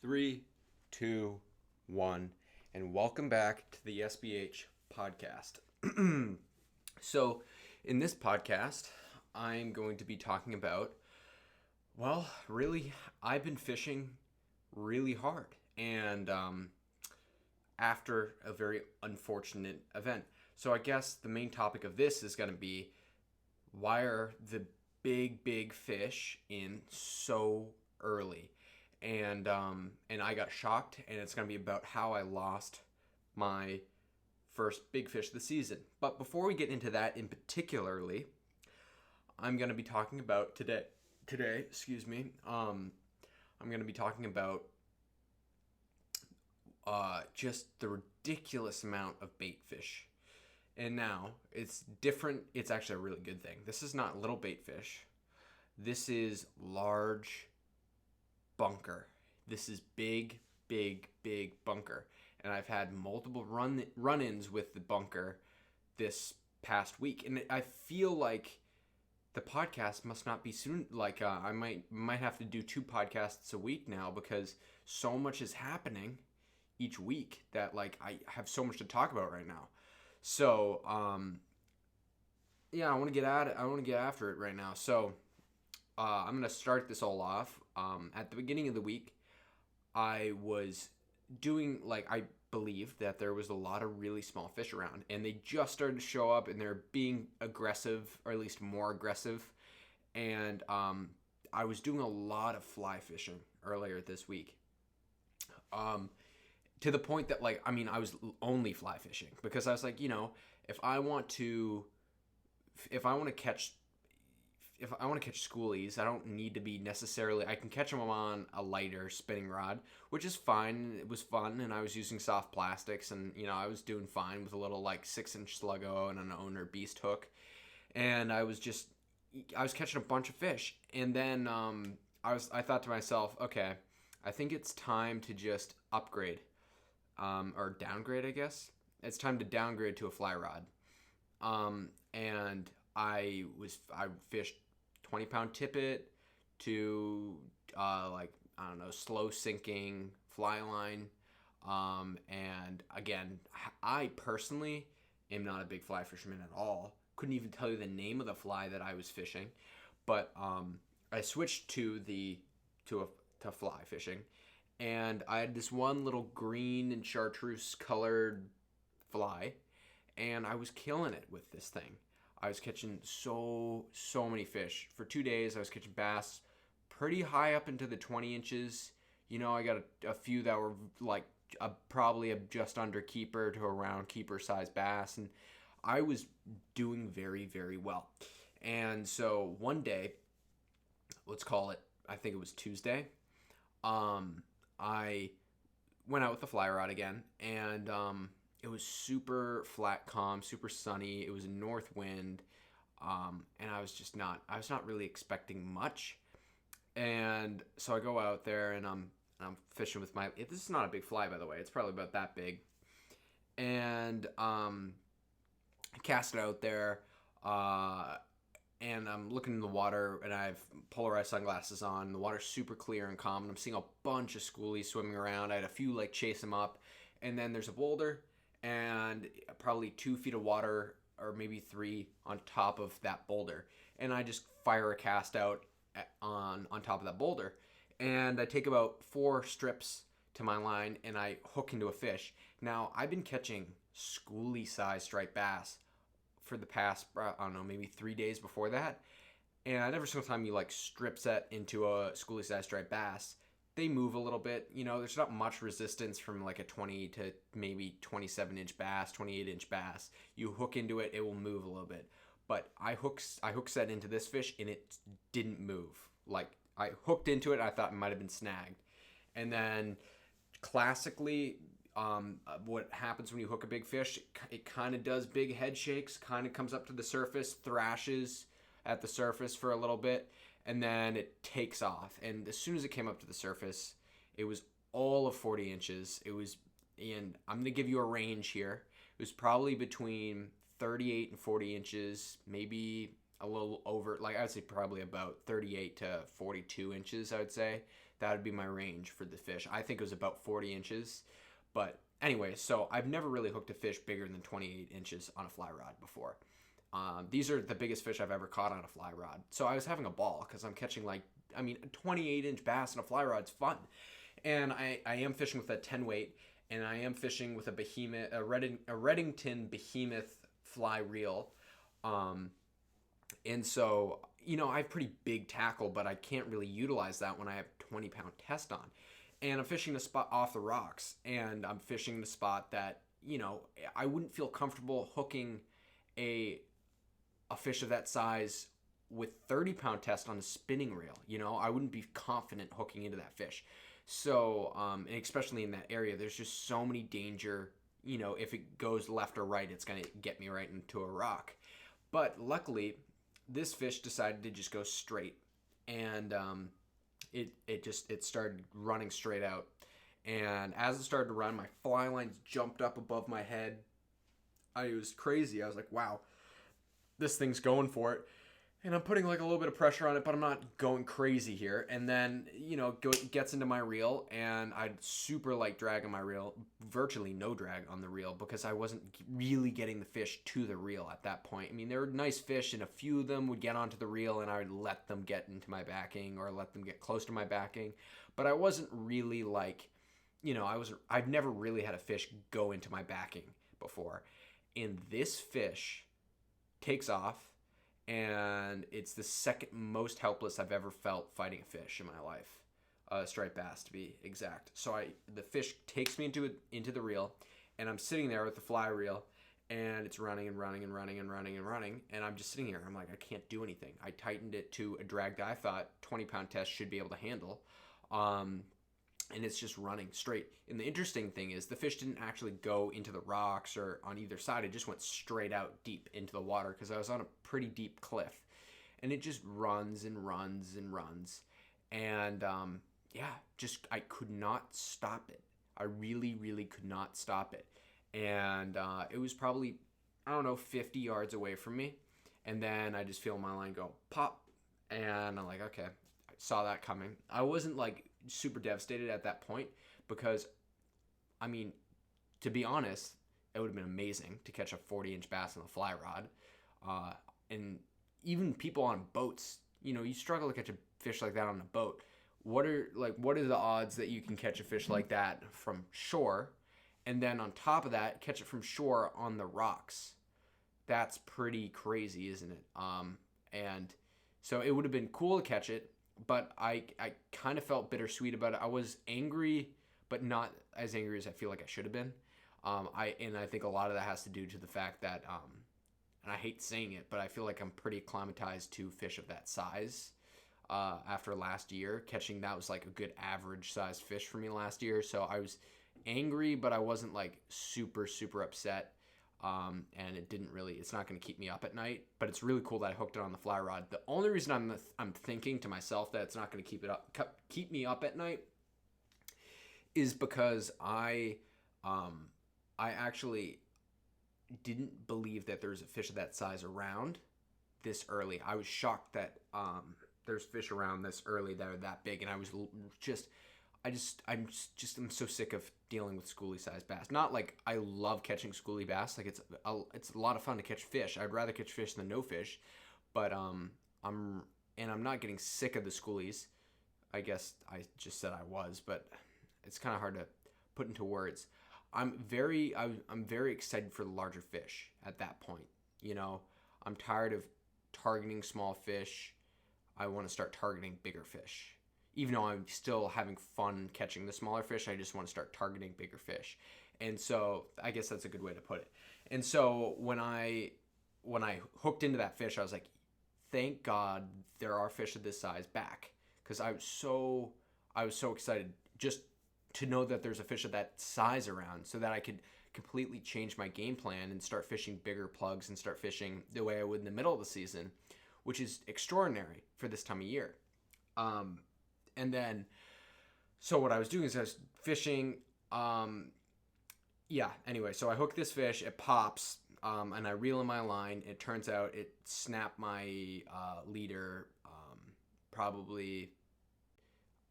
Three, two, one, and welcome back to the SBH podcast. So, in this podcast, I'm going to be talking about, really, I've been fishing really hard, and after a very unfortunate event. So, I guess the main topic of this is going to be why are the big fish in so early? And I got shocked, and it's gonna be about how I lost my first big fish of the season. But before we get into that in particularly, I'm gonna be talking about today, excuse me. I'm gonna be talking about just the ridiculous amount of bait fish. And now it's different. It's actually a really good thing. This is not little bait fish. This is large bunker. This is big bunker. And I've had multiple run-ins with the bunker this past week. And I feel like the podcast must not be soon. Like I might have to do 2 podcasts a week now because so much is happening each week that like I have so much to talk about right now. So yeah, I want to get at it. I want to get after it right now. So I'm gonna start this all off. At the beginning of the week, I was doing I believed that there was a lot of really small fish around, and they just started to show up, and they're being aggressive, or at least more aggressive. And I was doing a lot of fly fishing earlier this week. To the point that I was only fly fishing because I was like, if I want to catch schoolies, I don't need to be necessarily. I can catch them on a lighter spinning rod, which is fine. It was fun, and I was using soft plastics, and I was doing fine with a little 6-inch sluggo and an owner beast hook, and I was catching a bunch of fish, and then I thought to myself, okay, I think it's time to just upgrade, or downgrade, I guess. It's time to downgrade to a fly rod, and I fished 20-pound tippet to I don't know, slow sinking fly line, and again, I personally am not a big fly fisherman at all. Couldn't even tell you the name of the fly that I was fishing, but I switched to fly fishing, and I had this one little green and chartreuse colored fly, and I was killing it with this thing. I was catching so many fish. For 2 days, I was catching bass pretty high up into the 20 inches. I got a few that were probably just under keeper to around keeper size bass, and I was doing very well. And so one day, let's call it, I think it was Tuesday, I went out with the fly rod again, and it was super flat, calm, super sunny. It was a north wind, and I was not really expecting much. And so I go out there, and I'm fishing with this is not a big fly, by the way. It's probably about that big. And I cast it out there, and I'm looking in the water, and I have polarized sunglasses on. The water's super clear and calm, and I'm seeing a bunch of schoolies swimming around. I had a few chase them up, and then there's a boulder, and probably 2 feet of water, or maybe 3 on top of that boulder. And I just fire a cast out on top of that boulder. And I take about 4 strips to my line, and I hook into a fish. Now, I've been catching schoolie-sized striped bass for the past, I don't know, maybe 3 days before that. And every single time you strip set into a schoolie-sized striped bass, they move a little bit. There's not much resistance from a 20 to maybe 27-inch bass, 28-inch bass. You hook into it, it will move a little bit. But I hook set into this fish, and it didn't move. I hooked into it, I thought it might have been snagged. And then classically, what happens when you hook a big fish, it kind of does big head shakes, kind of comes up to the surface, thrashes at the surface for a little bit, and then it takes off. And as soon as it came up to the surface, it was all of 40 inches. And I'm going to give you a range here. It was probably between 38 and 40 inches, maybe a little over, I would say probably about 38 to 42 inches, I would say. That would be my range for the fish. I think it was about 40 inches. But anyway, so I've never really hooked a fish bigger than 28 inches on a fly rod before. These are the biggest fish I've ever caught on a fly rod. So I was having a ball because I'm catching a 28-inch bass on a fly rod's fun. And I am fishing with a 10 weight, and I am fishing with a Redington behemoth fly reel. And so, I have pretty big tackle, but I can't really utilize that when I have 20-pound test on. And I'm fishing the spot off the rocks, and I'm fishing the spot that, I wouldn't feel comfortable hooking a fish of that size with 30-pound test on a spinning reel. I wouldn't be confident hooking into that fish. So, and especially in that area, there's just so many danger. If it goes left or right, it's going to get me right into a rock. But luckily, this fish decided to just go straight, and it started running straight out. And as it started to run, my fly lines jumped up above my head. It was crazy. I was like, wow, this thing's going for it. And I'm putting like a little bit of pressure on it, but I'm not going crazy here. And then, gets into my reel, and I'd super light drag on my reel, virtually no drag on the reel, because I wasn't really getting the fish to the reel at that point. I mean, they were nice fish, and a few of them would get onto the reel, and I would let them get into my backing or let them get close to my backing. But I wasn't really I've never really had a fish go into my backing before. And this fish takes off, and it's the second most helpless I've ever felt fighting a fish in my life. Striped bass, to be exact. So the fish takes me into the reel, and I'm sitting there with the fly reel, and it's running and running and running and running and running, and I'm just sitting here. I'm like, I can't do anything. I tightened it to a drag that I thought 20-pound test should be able to handle, and it's just running straight. And the interesting thing is the fish didn't actually go into the rocks or on either side. It just went straight out deep into the water because I was on a pretty deep cliff. And it just runs and runs and runs. And I could not stop it. I really, really could not stop it. And it was probably, 50 yards away from me. And then I just feel my line go pop. And I'm like, okay, I saw that coming. I wasn't super devastated at that point because, to be honest, it would have been amazing to catch a 40-inch bass on a fly rod. And even people on boats, you struggle to catch a fish like that on a boat. What are the odds that you can catch a fish like that from shore, and then on top of that, catch it from shore on the rocks? That's pretty crazy, isn't it? And so it would have been cool to catch it, but I kind of felt bittersweet about it. I was angry, but not as angry as I feel like I should have been. I think a lot of that has to do to the fact that, and I hate saying it, but I feel like I'm pretty acclimatized to fish of that size. After last year, catching that was like a good average size fish for me last year. So I was angry, but I wasn't super, super upset. And it's not going to keep me up at night, but it's really cool that I hooked it on the fly rod. The only reason I'm thinking to myself that it's not going to keep me up at night is because I actually didn't believe that there's a fish of that size around this early. I was shocked that there's fish around this early that are that big, and I was I'm so sick of dealing with schoolie sized bass. Not like I love catching schoolie bass. It's a lot of fun to catch fish. I'd rather catch fish than no fish, but I'm not getting sick of the schoolies. I guess I just said I was, but it's kind of hard to put into words. I'm very excited for the larger fish at that point. I'm tired of targeting small fish. I want to start targeting bigger fish. Even though I'm still having fun catching the smaller fish, I just want to start targeting bigger fish. And so I guess that's a good way to put it. And so when I hooked into that fish, I was like, thank God there are fish of this size back. Because I was so excited just to know that there's a fish of that size around so that I could completely change my game plan and start fishing bigger plugs and start fishing the way I would in the middle of the season, which is extraordinary for this time of year. And then, so what I was doing is I was fishing, anyway, so I hook this fish, it pops, and I reel in my line. It turns out it snapped my leader, probably,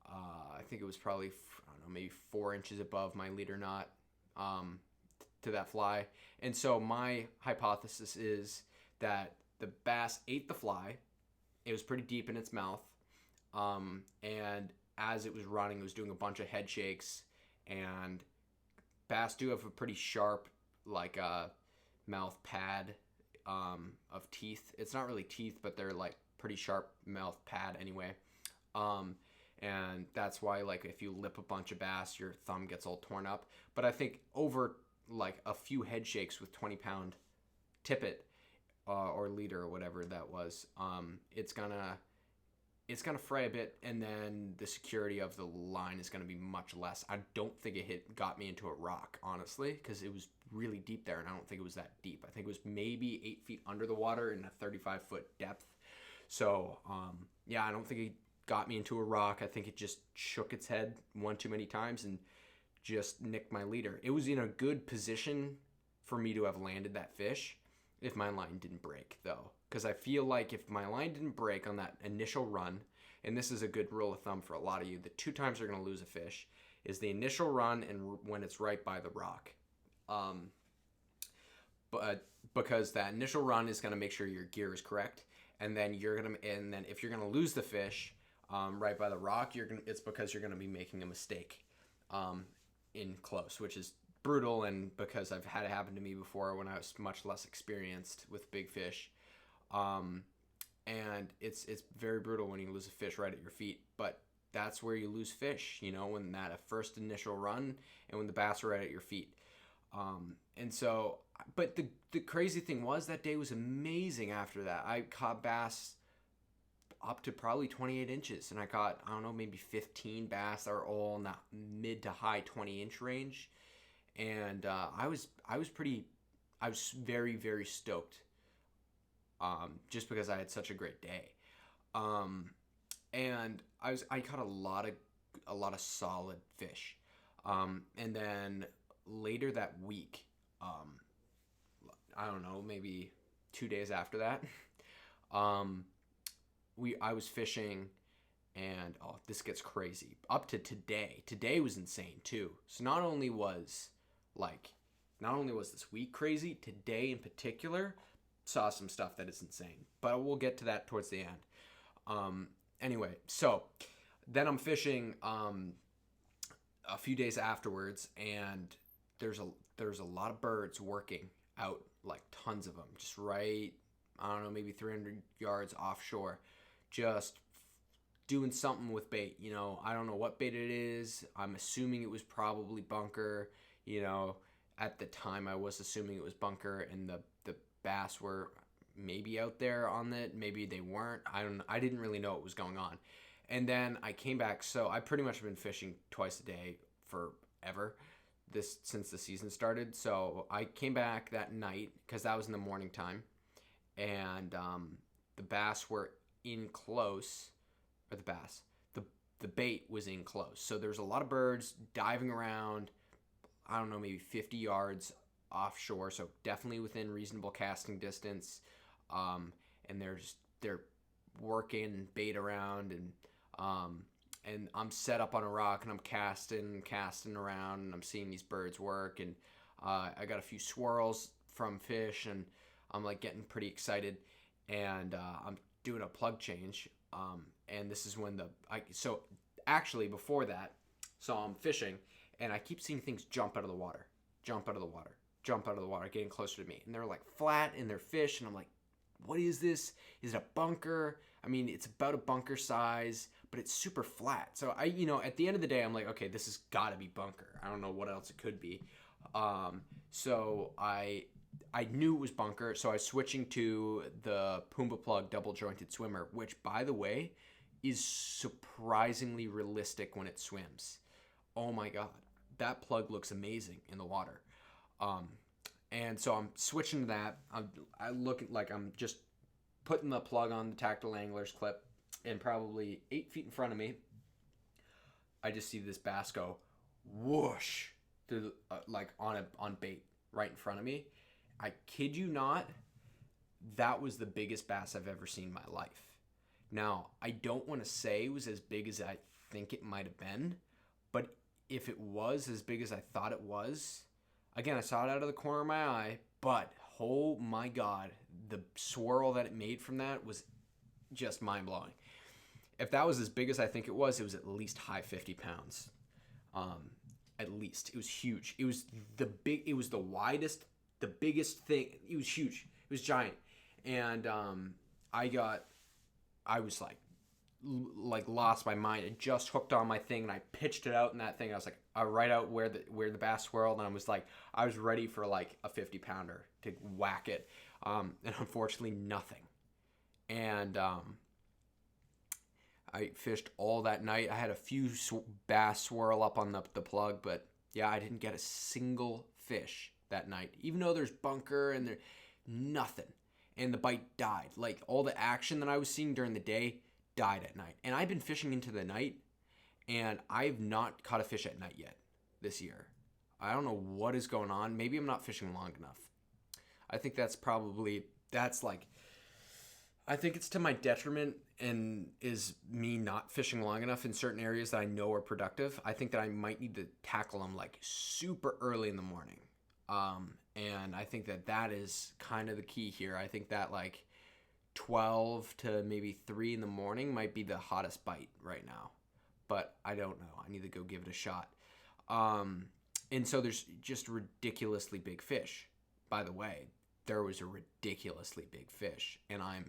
I think it was probably, I don't know, maybe 4 inches above my leader knot, um, to that fly. And so my hypothesis is that the bass ate the fly. It was pretty deep in its mouth. And as it was running, it was doing a bunch of head shakes. And bass do have a pretty sharp, like, mouth pad, of teeth. It's not really teeth, but they're like pretty sharp mouth pad anyway. Um, and that's why, like, if you lip a bunch of bass, your thumb gets all torn up. But I think over like a few head shakes with 20-pound tippet, or leader or whatever that was, it's gonna fray a bit, and then the security of the line is gonna be much less. I don't think it got me into a rock, honestly, because it was really deep there, and I don't think it was that deep. I think it was maybe 8 feet under the water in a 35-foot depth. So yeah, I don't think it got me into a rock. I think it just shook its head one too many times and just nicked my leader. It was in a good position for me to have landed that fish if my line didn't break, though. Because I feel like if my line didn't break on that initial run, and this is a good rule of thumb for a lot of you, the 2 times you're going to lose a fish is the initial run and when it's right by the rock. But because that initial run is going to make sure your gear is correct, and then if you're going to lose the fish right by the rock, it's because you're going to be making a mistake in close, which is brutal, and because I've had it happen to me before when I was much less experienced with big fish. And it's very brutal when you lose a fish right at your feet, but that's where you lose fish, when that first initial run and when the bass are right at your feet. And so, but the crazy thing was that day was amazing after that. I caught bass up to probably 28 inches, and I caught, I don't know, maybe 15 bass that are all in that mid to high 20-inch range. And I was very, very stoked, just because I had such a great day. And I caught a lot of solid fish. And then later that week, I don't know, maybe 2 days after that, I was fishing, and this gets crazy. Up to today was insane too. So not only was this week crazy, today in particular saw some stuff that is insane. But we'll get to that towards the end. Anyway, so then I'm fishing a few days afterwards, and there's a lot of birds working out, like tons of them, just right, I don't know, maybe 300 yards offshore, just doing something with bait. I don't know what bait it is. I'm assuming it was probably bunker. At the time I was assuming it was bunker, and the bass were maybe out there on it, maybe they weren't. I didn't really know what was going on. And then I came back, so I pretty much have been fishing twice a day forever since the season started. So I came back that night because that was in the morning time, and the bass were in close, or the bait was in close. So there's a lot of birds diving around, I don't know, maybe 50 yards offshore, so definitely within reasonable casting distance. And they're working bait around, and I'm set up on a rock, and I'm casting around, and I'm seeing these birds work, and I got a few swirls from fish, and I'm like getting pretty excited, and I'm doing a plug change, and this is when so actually before that, so I'm fishing, and I keep seeing things jump out of the water, getting closer to me, and they're like flat in their fish, and I'm like, what is this? Is it a bunker? I mean, it's about a bunker size, but it's super flat. So at the end of the day, I'm like, okay, this has got to be bunker. I don't know what else it could be. So I knew it was bunker, so I was switching to the Pumbaa Plug double jointed swimmer, which, by the way, is surprisingly realistic when it swims. Oh my god, that plug looks amazing in the water. And so I'm switching to that. I look like I'm just putting the plug on the tactile angler's clip, and probably 8 feet in front of me, I just see this bass go whoosh through on bait right in front of me. I kid you not, that was the biggest bass I've ever seen in my life. Now, I don't want to say it was as big as I think it might have been. But if it was as big as I thought it was, again, I saw it out of the corner of my eye, but oh my God, the swirl that it made from that was just mind-blowing. If that was as big as I think it was at least high 50 pounds. At least. It was huge. It was the widest, the biggest thing. It was huge. It was giant. And I was like lost my mind. It just hooked on my thing, and I pitched it out in that thing. I was like, right out where the bass swirled, and I was ready for like a 50-pounder to whack it. And unfortunately, nothing. And I fished all that night. I had a few bass swirl up on the plug, but yeah, I didn't get a single fish that night. Even though there's bunker and there, nothing. And the bite died. Like, all the action that I was seeing during the day died at night. And I've been fishing into the night, and I've not caught a fish at night yet this year. I don't know what is going on. Maybe I'm not fishing long enough. I think I think it's to my detriment, and is me not fishing long enough in certain areas that I know are productive. I think that I might need to tackle them like super early in the morning. And I think that is kind of the key here. I think that like 12 to maybe 3 in the morning might be the hottest bite right now. But I don't know. I need to go give it a shot. And so there's just ridiculously big fish. By the way, there was a ridiculously big fish, and I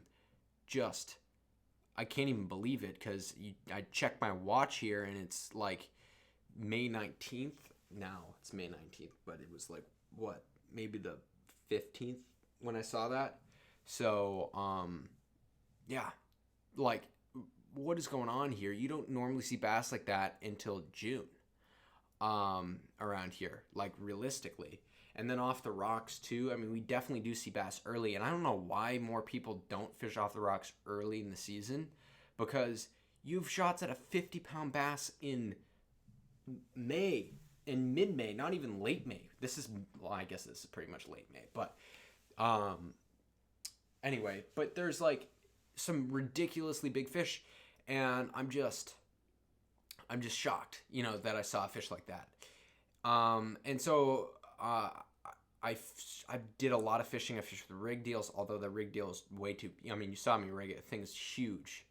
can't even believe it, because I checked my watch here, and it's like May 19th. Now it's May 19th, but it was like, what, maybe the 15th when I saw that. So, yeah, like, what is going on here? You don't normally see bass like that until June, around here, like, realistically. And then off the rocks too. I mean, we definitely do see bass early, and I don't know why more people don't fish off the rocks early in the season, because you have shots at a 50-pound bass in May, in mid-May, not even late May. I guess this is pretty much late May, but anyway, but there's like some ridiculously big fish, and I'm just shocked, that I saw a fish like that. And so I did a lot of fishing. I fished with rig deals, although the rig deal is way too, you saw me rig it. The thing is huge.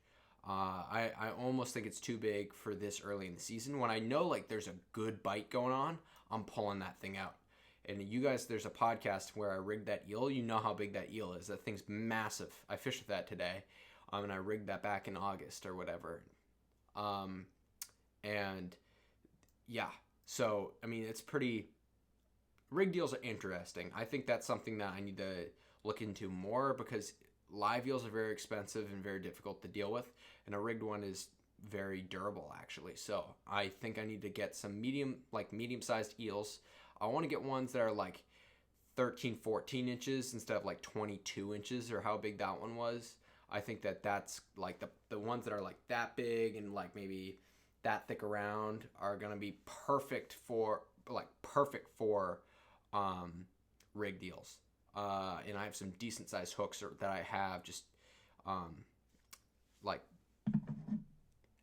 I almost think it's too big for this early in the season. When I know like there's a good bite going on, I'm pulling that thing out. And you guys, there's a podcast where I rigged that eel. You know how big that eel is. That thing's massive. I fished with that today, and I rigged that back in August or whatever. And yeah, so it's pretty. Rig deals are interesting. I think that's something that I need to look into more, because live eels are very expensive and very difficult to deal with, and a rigged one is very durable, actually. So I think I need to get some medium-sized eels. I want to get ones that are like 13, 14 inches instead of like 22 inches or how big that one was. I think that's like the ones that are like that big and like maybe that thick around are going to be perfect for rig deals. And I have some decent sized hooks that I have just like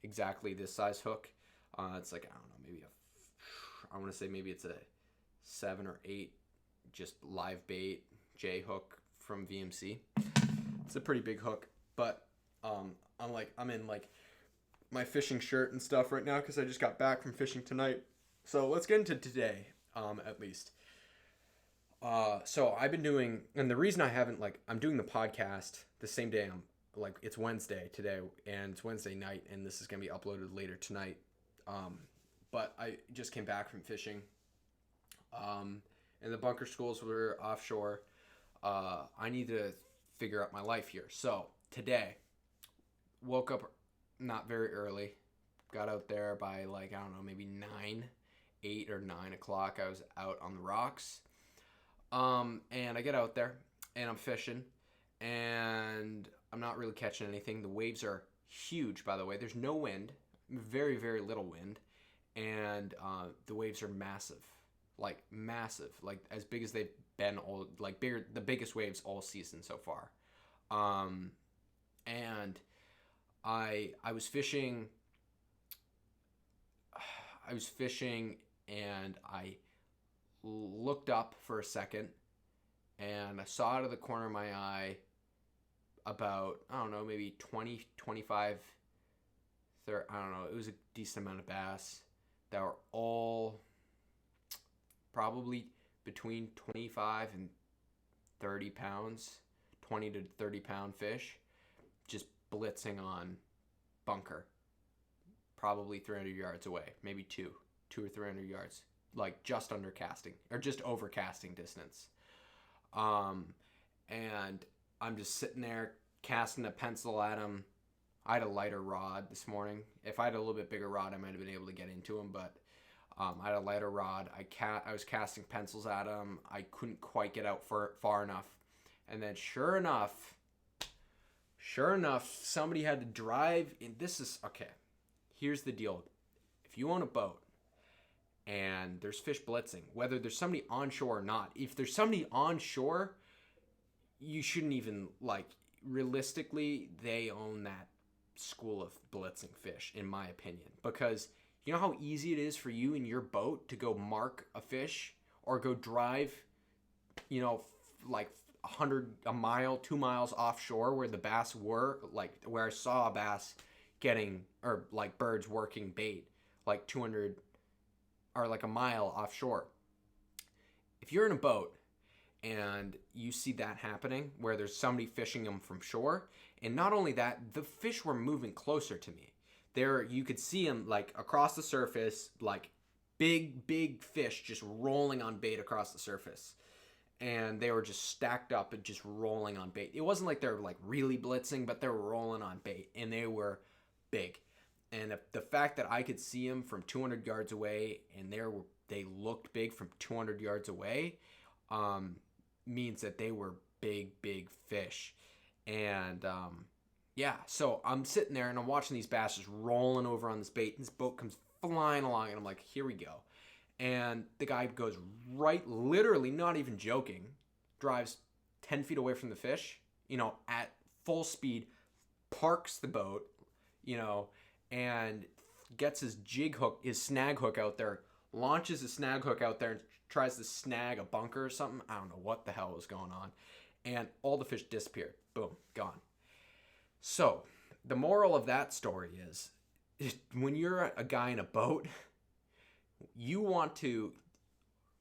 exactly this size hook. It's like, I don't know, I want to say maybe it's a 7 or 8 just live bait J hook from VMC. It's a pretty big hook, but I'm in like my fishing shirt and stuff right now because I just got back from fishing tonight. So let's get into today, at least. So I've been doing, and the reason I haven't, I'm doing the podcast the same day. It's Wednesday today, and it's Wednesday night, and this is going to be uploaded later tonight. But I just came back from fishing, and the bunker schools were offshore. I need to figure out my life here. So today, woke up not very early, got out there by I don't know, maybe 8 or 9 o'clock. I was out on the rocks. And I get out there and I'm fishing and I'm not really catching anything. The waves are huge, by the way. There's no wind, very, very little wind. And, the waves are massive, massive, as big as they've been bigger, the biggest waves all season so far. And I was fishing I was fishing and I looked up for a second and I saw out of the corner of my eye about, I don't know, maybe 20, 25, 30, I don't know. It was a decent amount of bass that were all probably between 25 and 30 pounds, 20 to 30 pound fish, just blitzing on bunker, probably 300 yards away, maybe two or 300 yards, like just under casting or just over casting distance. And I'm just sitting there casting a pencil at him. I had a lighter rod this morning. If I had a little bit bigger rod, I might have been able to get into him, but I had a lighter rod. I was casting pencils at him. I couldn't quite get out far enough. And then sure enough, somebody had to drive in. This is, okay, here's the deal. If you own a boat and there's fish blitzing, whether there's somebody onshore or not, if there's somebody onshore, you shouldn't even, like, realistically, they own that school of blitzing fish, in my opinion. Because you know how easy it is for you in your boat to go mark a fish or go drive, like 100, mile, 2 miles offshore where the bass were, like where I saw a bass getting, or like birds working bait, like 200 or like a mile offshore. If you're in a boat and you see that happening where there's somebody fishing them from shore, and not only that, the fish were moving closer to me. There, you could see them like across the surface, like big fish just rolling on bait across the surface. And they were just stacked up and just rolling on bait. It wasn't like they were like really blitzing, but they were rolling on bait, and they were big. And the fact that I could see them from 200 yards away, and they looked big from 200 yards away, means that they were big fish. And yeah, so I'm sitting there and I'm watching these bass just rolling over on this bait, and this boat comes flying along, and I'm like, here we go. And the guy goes right, literally, not even joking, drives 10 feet away from the fish, at full speed, parks the boat, and gets his snag hook out there, launches his snag hook out there and tries to snag a bunker or something. I don't know what the hell was going on. And all the fish disappeared. Boom, gone. So the moral of that story is when you're a guy in a boat, you want to,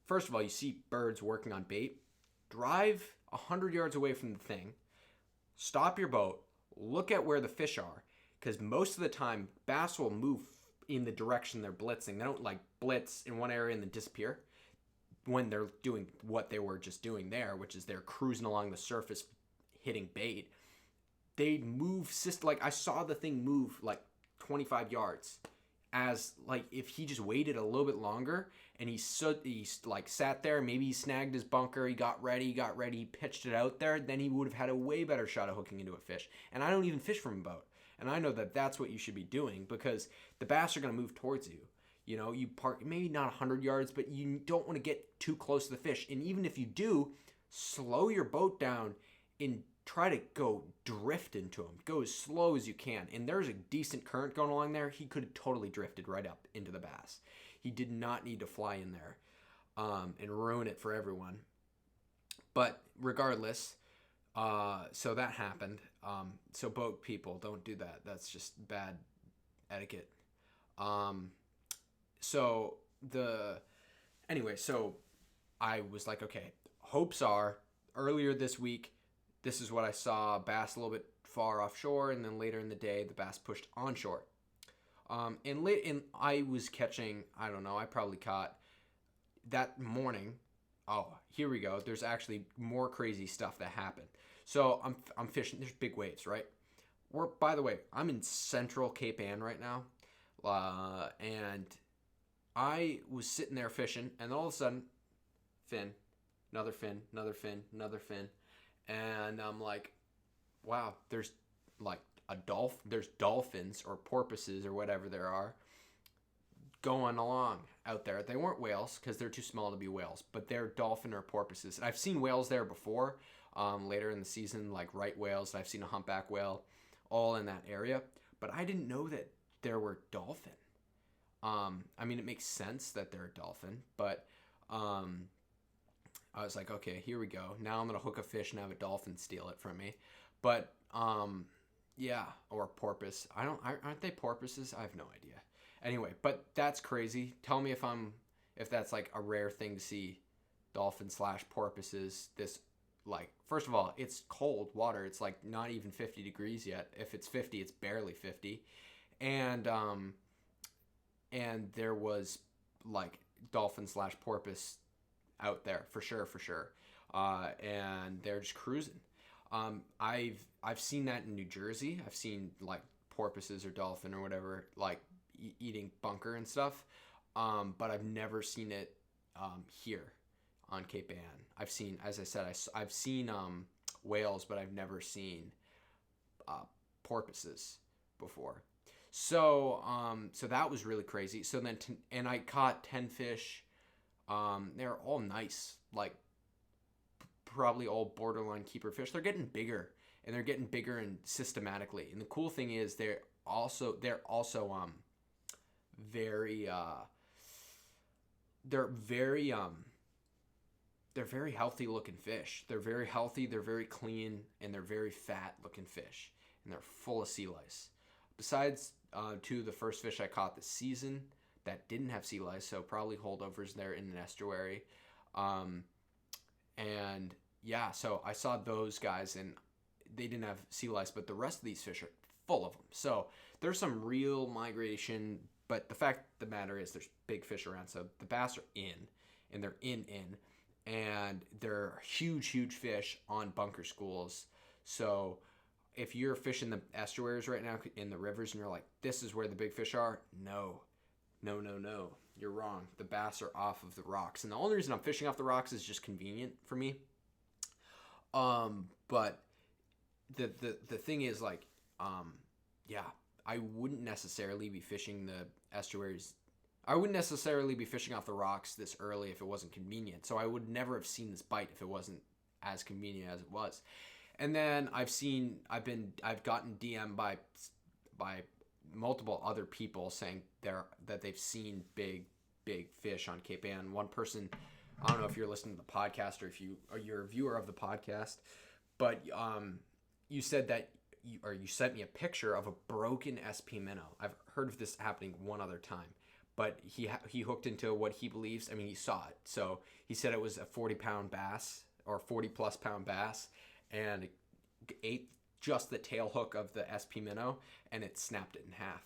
first of all, you see birds working on bait, drive 100 yards away from the thing, stop your boat, look at where the fish are, because most of the time, bass will move in the direction they're blitzing. They don't like blitz in one area and then disappear when they're doing what they were just doing there, which is they're cruising along the surface, hitting bait. They move, like I saw the thing move like 25 yards. As like if he just waited a little bit longer and he like sat there, maybe he snagged his bunker, he got ready, pitched it out there, then he would have had a way better shot of hooking into a fish. And I don't even fish from a boat, and I know that that's what you should be doing, because the bass are going to move towards you. You park maybe not 100 yards, but you don't want to get too close to the fish. And even if you do, slow your boat down and try to go drift into him. Go as slow as you can. And there's a decent current going along there. He could have totally drifted right up into the bass. He did not need to fly in there and ruin it for everyone. But regardless, so that happened. So boat people, don't do that. That's just bad etiquette. So I was like, okay, hopes are earlier this week, this is what I saw, bass a little bit far offshore, and then later in the day, the bass pushed onshore. And I was catching, I don't know, I probably caught that morning. Oh, here we go. There's actually more crazy stuff that happened. So I'm fishing. There's big waves, right? By the way, I'm in central Cape Ann right now. And I was sitting there fishing, and all of a sudden, fin, another fin, another fin, another fin. And I'm like, wow, there's like there's dolphins or porpoises or whatever there are going along out there. They weren't whales because they're too small to be whales, but they're dolphin or porpoises. And I've seen whales there before, later in the season, like right whales. And I've seen a humpback whale all in that area, but I didn't know that there were dolphin. I mean, it makes sense that they're a dolphin, but um, I was like, okay, here we go. Now I'm gonna hook a fish and have a dolphin steal it from me. But yeah, or porpoise. I don't. Aren't they porpoises? I have no idea. Anyway, but that's crazy. Tell me if that's like a rare thing to see dolphin slash porpoises. This like first of all, it's cold water. It's like not even 50 degrees yet. If it's 50, it's barely 50, and there was like dolphin slash porpoise out there for sure, for sure. And they're just cruising. I've seen that in New Jersey. I've seen like porpoises or dolphin or whatever like eating bunker and stuff. But I've never seen it here on Cape Ann. I've seen, as I said, I've seen whales, but I've never seen porpoises before. So so that was really crazy. So then and I caught 10 fish. They're all nice, like probably all borderline keeper fish. They're getting bigger, and they're getting bigger and systematically. And the cool thing is they're also very they're very healthy looking fish. They're very healthy, they're very clean, and they're very fat looking fish, and they're full of sea lice. Besides two of the first fish I caught this season that didn't have sea lice, so probably holdovers there in an estuary. And yeah, so I saw those guys and they didn't have sea lice, but the rest of these fish are full of them. So there's some real migration, but the fact of the matter is there's big fish around. So the bass are in, and they're in, and they're huge fish on bunker schools. So if you're fishing the estuaries right now in the rivers and you're like, this is where the big fish are, no. You're wrong. The bass are off of the rocks. And the only reason I'm fishing off the rocks is just convenient for me. But the thing is like, yeah, I wouldn't necessarily be fishing the estuaries. I wouldn't necessarily be fishing off the rocks this early if it wasn't convenient. So I would never have seen this bite if it wasn't as convenient as it was. And then I've gotten DM'd by multiple other people saying that they've seen big fish on Cape Ann. One person, I don't know if you're listening to the podcast or you're a viewer of the podcast, but you said that you sent me a picture of a broken SP minnow. I've heard of this happening one other time, but he hooked into what he believes. I mean, he saw it, so he said it was a 40-pound bass or 40+ pound bass, and it ate just the tail hook of the SP minnow, and it snapped it in half.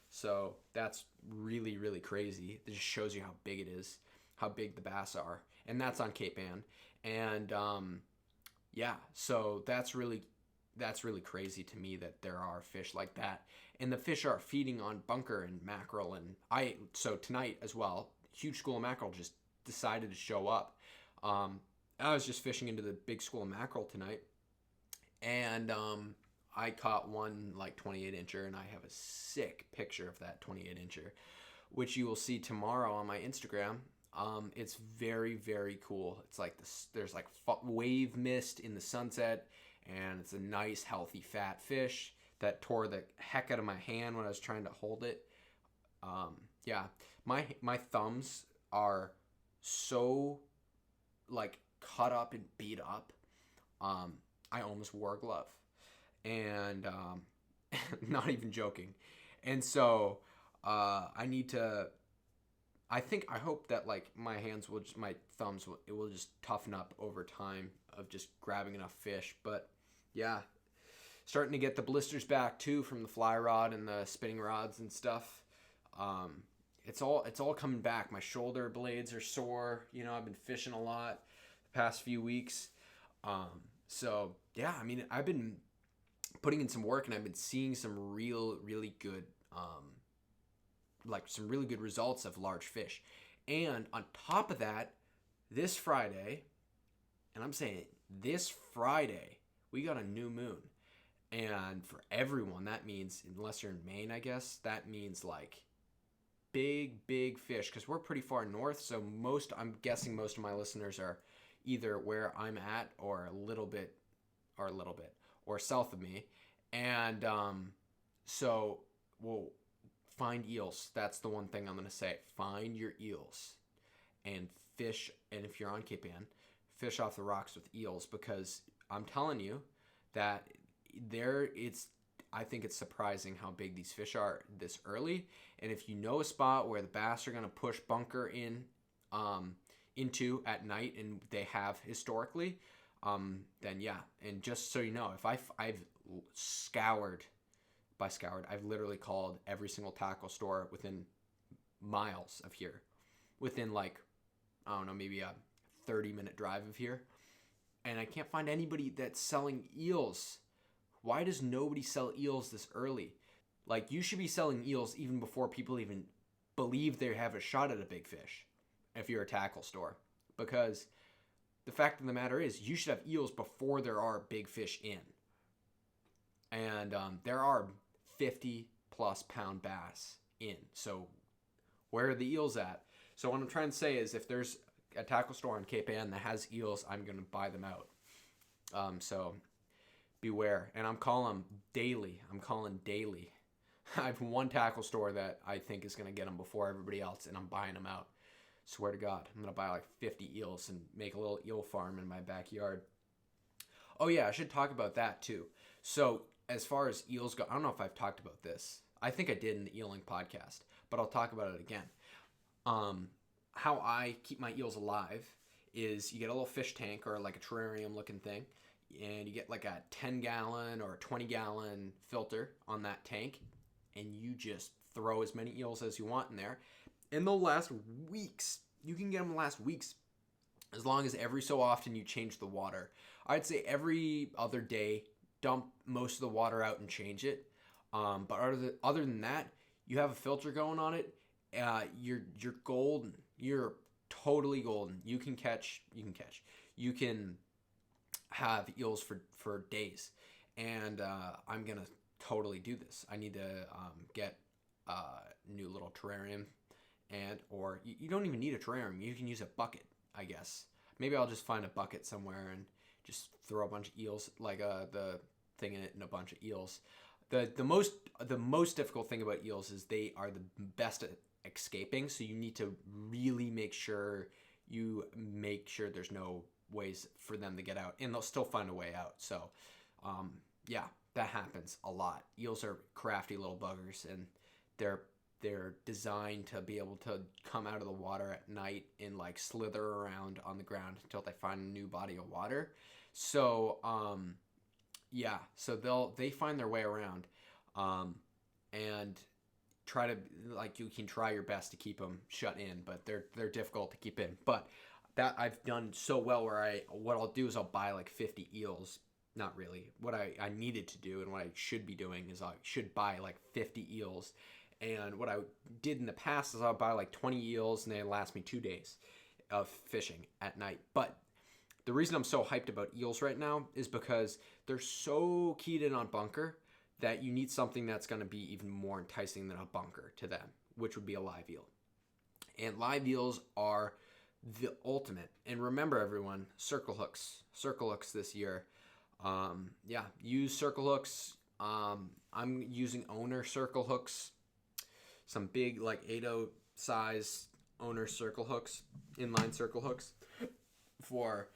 So that's really, really crazy. It just shows you how big it is, how big the bass are, and that's on Cape Ann. And yeah, so that's really crazy to me that there are fish like that, and the fish are feeding on bunker and mackerel. And so tonight as well, huge school of mackerel just decided to show up. I was just fishing into the big school of mackerel tonight, and I caught one like 28-incher, and I have a sick picture of that 28-incher, which you will see tomorrow on my Instagram. It's very, very cool. It's like there's like wave mist in the sunset, and it's a nice, healthy, fat fish that tore the heck out of my hand when I was trying to hold it. Yeah, my thumbs are so like cut up and beat up. I almost wore a glove, and not even joking. And so I hope that like my thumbs will just toughen up over time of just grabbing enough fish. But yeah, starting to get the blisters back too from the fly rod and the spinning rods and stuff. It's all coming back. My shoulder blades are sore. You know, I've been fishing a lot the past few weeks. So yeah, I mean, I've been putting in some work, and I've been seeing some really good, like some really good results of large fish. And on top of that, this Friday, and I'm saying this Friday, we got a new moon. And for everyone, that means, unless you're in Maine, I guess, that means like big fish, because we're pretty far north. So I'm guessing most of my listeners are either where I'm at or a little bit or south of me. And so find eels. That's the one thing I'm going to say. Find your eels and fish. And if you're on Cape Ann, fish off the rocks with eels, because I'm telling you that I think it's surprising how big these fish are this early. And if you know a spot where the bass are going to push bunker into at night, and they have historically, then yeah. And just so you know, if I've scoured, I've literally called every single tackle store within miles of here, within like, I don't know, maybe a 30-minute drive of here, and I can't find anybody that's selling eels. Why does nobody sell eels this early? Like, you should be selling eels even before people even believe they have a shot at a big fish if you're a tackle store. Because the fact of the matter is, you should have eels before there are big fish in. And there are 50-plus pound bass in. So where are the eels at? So what I'm trying to say is, if there's a tackle store in Cape Ann that has eels, I'm going to buy them out. So beware. And I'm calling daily. I have one tackle store that I think is going to get them before everybody else, and I'm buying them out. Swear to God, I'm going to buy like 50 eels and make a little eel farm in my backyard. Oh yeah, I should talk about that too. So as far as eels go, I don't know if I've talked about this. I think I did in the eeling podcast, but I'll talk about it again. How I keep my eels alive is, you get a little fish tank or like a terrarium looking thing, and you get like a 10-gallon or a 20-gallon filter on that tank, and you just throw as many eels as you want in there, and they'll last weeks. You can get them to last weeks, as long as every so often you change the water. I'd say every other day, dump most of the water out and change it. But other than that, you have a filter going on it. You're golden. You're totally golden. You can have eels for days. And I'm gonna totally do this. I need to get a new little terrarium, or you don't even need a terrarium. You can use a bucket, I guess. Maybe I'll just find a bucket somewhere and just throw a bunch of eels, like the thing in it, and a bunch of eels. The most difficult thing about eels is they are the best at escaping, so you need to really make sure there's no ways for them to get out, and they'll still find a way out. So yeah, that happens a lot. Eels are crafty little buggers, and they're designed to be able to come out of the water at night and like slither around on the ground until they find a new body of water. So yeah, so they find their way around, and try to, like, you can try your best to keep them shut in, but they're difficult to keep in. But that I've done so well, where what I'll do is I'll buy like 50 eels. Not really. What I needed to do, and what I should be doing, is I should buy like 50 eels. And what I did in the past is I'll buy like 20 eels, and they last me 2 days of fishing at night. But the reason I'm so hyped about eels right now is because they're so keyed in on bunker that you need something that's going to be even more enticing than a bunker to them, which would be a live eel. And live eels are the ultimate. And remember, everyone, circle hooks this year. Yeah, use circle hooks. I'm using owner circle hooks, some big like 8/0 size owner circle hooks, inline circle hooks for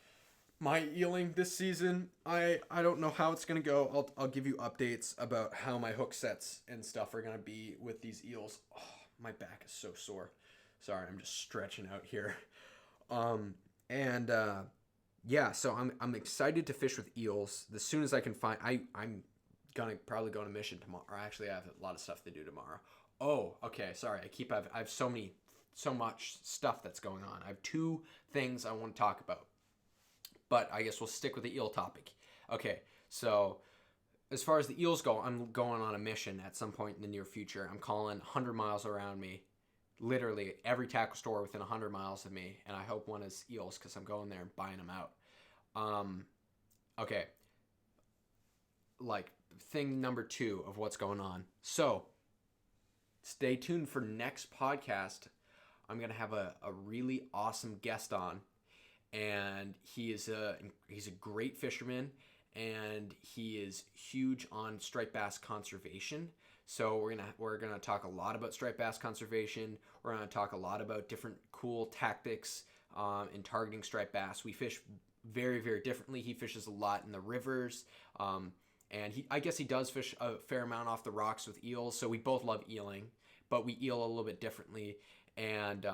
my eeling this season. I don't know how it's gonna go. I'll give you updates about how my hook sets and stuff are gonna be with these eels. Oh, my back is so sore. Sorry, I'm just stretching out here. Yeah, so I'm excited to fish with eels as soon as I can find. I'm gonna probably go on a mission tomorrow. Or actually, I have a lot of stuff to do tomorrow. Oh, okay. Sorry, I have so much stuff that's going on. I have 2 things I want to talk about, but I guess we'll stick with the eel topic. Okay, so as far as the eels go, I'm going on a mission at some point in the near future. I'm calling 100 miles around me, literally every tackle store within 100 miles of me, and I hope one is eels, because I'm going there and buying them out. Okay, like thing number 2 of what's going on. So stay tuned for next podcast. I'm going to have a really awesome guest on, and he's a great fisherman, and he is huge on striped bass conservation. So we're gonna talk a lot about striped bass conservation. We're gonna talk a lot about different cool tactics in targeting striped bass. We fish very, very differently. He fishes a lot in the rivers, and I guess he does fish a fair amount off the rocks with eels. So we both love eeling, but we eel a little bit differently. And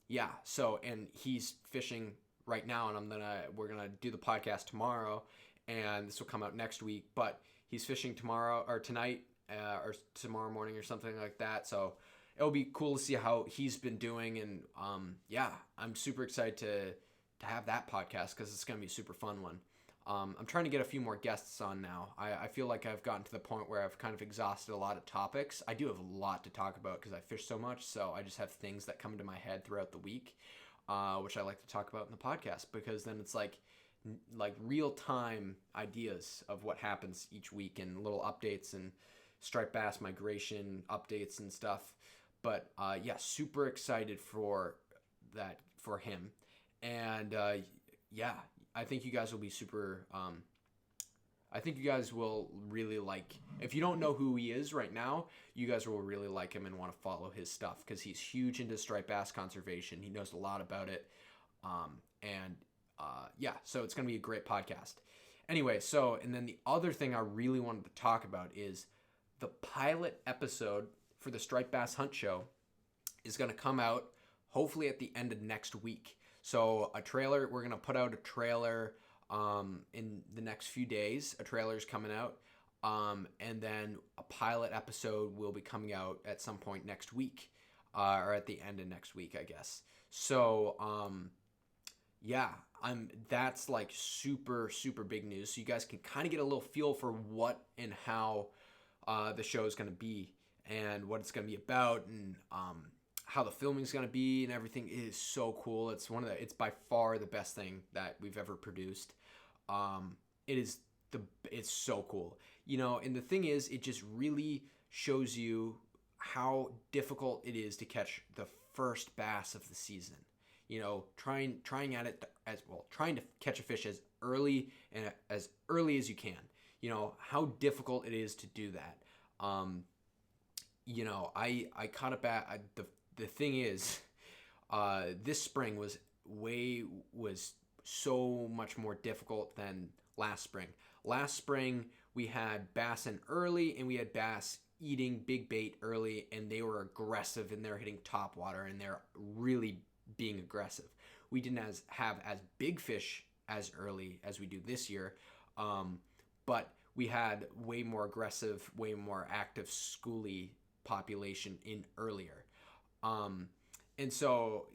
yeah, so and he's fishing right now, and we're gonna do the podcast tomorrow, and this will come out next week. But he's fishing tomorrow or tonight or tomorrow morning or something like that. So it'll be cool to see how he's been doing, and yeah, I'm super excited to have that podcast because it's gonna be a super fun one. I'm trying to get a few more guests on now. I feel like I've gotten to the point where I've kind of exhausted a lot of topics. I do have a lot to talk about because I fish so much, so I just have things that come into my head throughout the week, which I like to talk about in the podcast because then it's like real-time ideas of what happens each week and little updates and striped bass migration updates and stuff. But yeah, super excited for that for him. And yeah, I think you guys will be super. I think you guys will really like. If you don't know who he is right now, you guys will really like him and want to follow his stuff because he's huge into striped bass conservation. He knows a lot about it, and yeah, so it's gonna be a great podcast. Anyway, so and then the other thing I really wanted to talk about is the pilot episode for the Striped Bass Hunt Show is gonna come out hopefully at the end of next week. So we're going to put out a trailer in the next few days. A trailer is coming out. And then a pilot episode will be coming out at some point next week or at the end of next week, I guess. So, yeah, that's like super, super big news. So you guys can kind of get a little feel for what and how the show is going to be and what it's going to be about and how the filming is going to be and everything is so cool. It's by far the best thing that we've ever produced. It's so cool, and the thing is, it just really shows you how difficult it is to catch the first bass of the season, trying to catch a fish as early as you can, how difficult it is to do that. I caught a the thing is, this spring was so much more difficult than last spring. Last spring, we had bass in early, and we had bass eating big bait early, and they were aggressive, and they're hitting top water, and they're really being aggressive. We didn't have as big fish as early as we do this year, but we had way more aggressive, way more active schoolie population in earlier. And so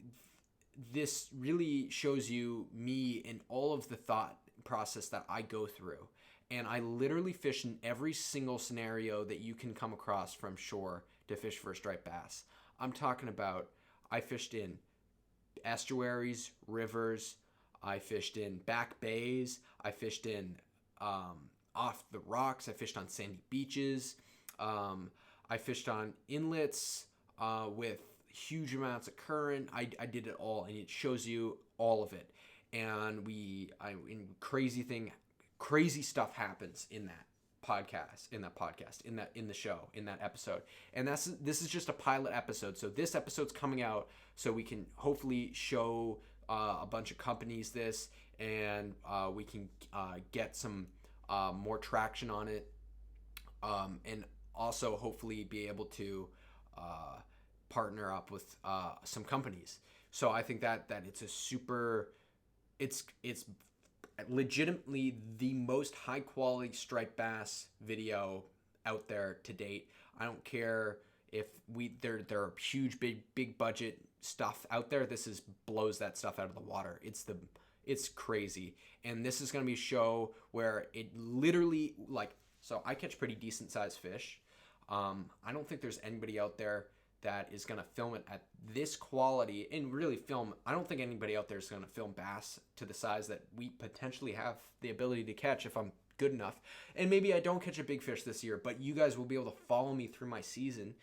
this really shows you me and all of the thought process that I go through. And I literally fish in every single scenario that you can come across from shore to fish for a striped bass. I'm talking about, I fished in estuaries, rivers, I fished in back bays, I fished in off the rocks, I fished on sandy beaches, I fished on inlets with huge amounts of current. I did it all, and it shows you all of it. And crazy stuff happens in the show, in that episode. And this is just a pilot episode. So this episode's coming out so we can hopefully show a bunch of companies this, and we can get some more traction on it, and also hopefully be able to partner up with some companies. So I think that it's legitimately the most high quality striped bass video out there to date. I don't care if there are huge big budget stuff out there. This blows that stuff out of the water. It's crazy. And this is going to be a show where it literally, so I catch pretty decent sized fish. I don't think there's anybody out there that is going to film it at this quality and really film. I don't think anybody out there is going to film bass to the size that we potentially have the ability to catch if I'm good enough. And maybe I don't catch a big fish this year, but you guys will be able to follow me through my season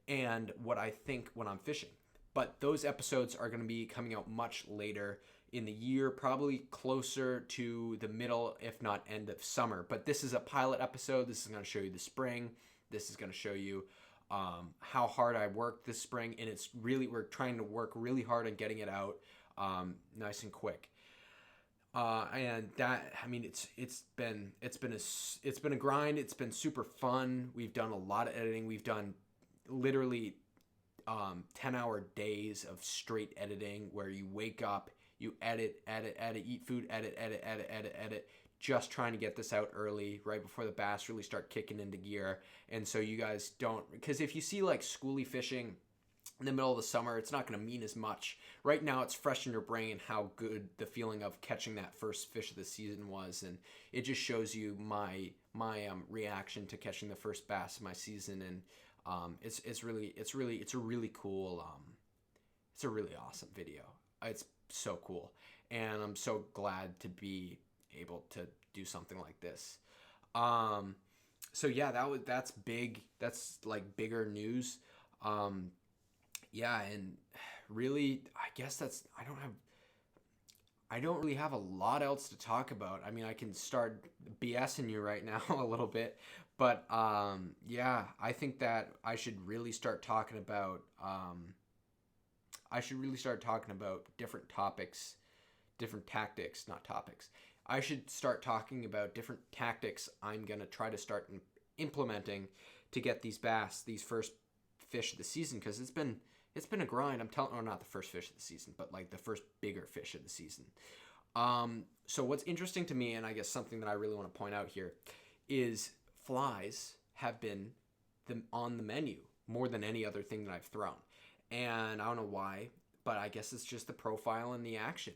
and what I think when I'm fishing. But those episodes are going to be coming out much later in the year, probably closer to the middle, if not end of summer. But this is a pilot episode. This is going to show you the spring. This is going to show you how hard I worked this spring, and we're trying to work really hard on getting it out nice and quick. And that, I mean, it's been a grind. It's been super fun. We've done a lot of editing. We've done literally 10-hour days of straight editing where you wake up, you edit, eat food, edit, just trying to get this out early, right before the bass really start kicking into gear. And so you guys don't, because if you see like schoolie fishing in the middle of the summer, it's not going to mean as much. Right now, it's fresh in your brain how good the feeling of catching that first fish of the season was, and it just shows you my reaction to catching the first bass of my season. And it's a really cool, it's a really awesome video. It's so cool, and I'm so glad to be able to do something like this. So yeah, that's big. That's like bigger news. Yeah, and really, I guess I don't really have a lot else to talk about. I mean, I can start BSing you right now a little bit, but yeah, I think that I should really start talking about different topics, different tactics, not topics. I should start talking about different tactics I'm going to try to start implementing to get these bass, these first fish of the season, because it's been a grind. Not the first fish of the season, but like the first bigger fish of the season. So what's interesting to me, and I guess something that I really want to point out here, is flies have been on the menu more than any other thing that I've thrown. And I don't know why, but I guess it's just the profile and the action.